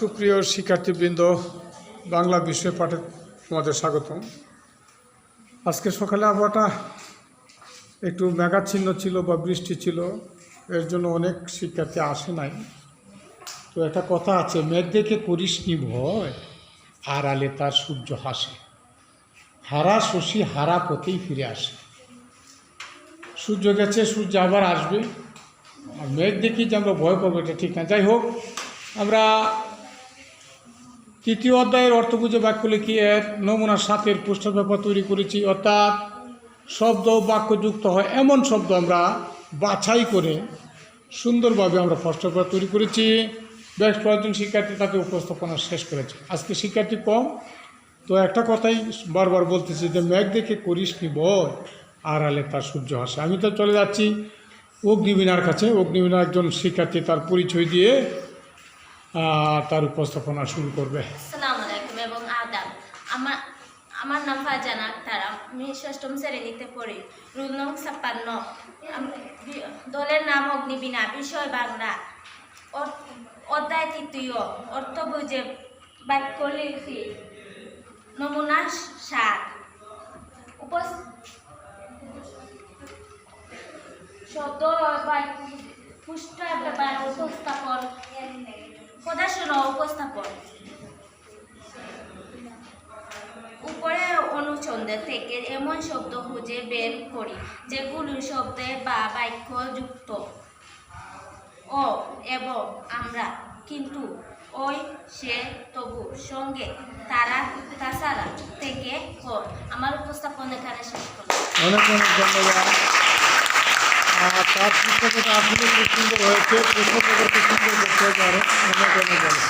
সুপ্রিয় শিক্ষার্থীবৃন্দ, বাংলা বিষয় পাঠে তোমাদের স্বাগতম। আজকে সকালে আবহাওয়াটা একটু মেঘাচ্ছন্ন ছিল বা বৃষ্টি ছিল, এর জন্য অনেক শিক্ষার্থী আসে নাই। তো একটা কথা আছে, মেঘ দেখে করিস নি ভয়, আড়ালে তার সূর্য হাসে, হারা শশী হারা পথেই ফিরে আসে। সূর্য গেছে, সূর্য আবার আসবে, আর মেঘ দেখি যে আমরা ভয় পাবো এটা ঠিক না। যাই হোক, আমরা তৃতীয় অধ্যায়ের অর্থ বুঝে বাক্য লিখি এর নমুনা 7-এর প্রশ্ন পেপার তৈরি করেছি। অর্থাৎ শব্দ বাক্যযুক্ত হয় এমন শব্দ আমরা বাছাই করে সুন্দরভাবে আমরা প্রশ্ন পেপার তৈরি করেছি। বেশ কয়েকজন শিক্ষার্থী তাকে উপস্থাপনা শেষ করেছে। আজকে শিক্ষার্থী কম, তো একটা কথাই বারবার বলতেছি যে মেঘ দেখে করিস নি ভয়, আড়ালে তার সূর্য হাসে। আমি তো চলে যাচ্ছি অগ্নিবীণার কাছে। অগ্নিবীণা একজন শিক্ষার্থী তার পরিচয় দিয়ে তার উপস্থাপনা শুরু করবে। আসসালামু আলাইকুম এবং আদাব। আমার নাম ফারজানা আক্তার। আমি 6ম শ্রেণীতে পড়ি। রোল নং 56। দলের নাম অগ্নিবীণা, বিষয় বাংলা। অধ্যায় 3, অর্থ বুঝে বাক্য লিখি। নমুনা 7। শব্দ উপস্থাপন, প্রদর্শন ও উপস্থাপন। উপরে অনুচ্ছেদ থেকে এমন শব্দ খুঁজে বের করি যেগুলো শব্দে বা বাক্য যুক্ত ও এবং আমরা, কিন্তু, ওই, সে, তবু, সঙ্গে, তারা, তাছাড়া, থেকে, পর। আমার উপস্থাপন এখানে শেষ করলাম। অনেক অনেক ধন্যবাদ। তার পুস্তকটা আসলে খুব সুন্দর হয়েছে, প্রশ্ন পেপার খুব সুন্দর করতে পারে। অনেক অনেক ভালো।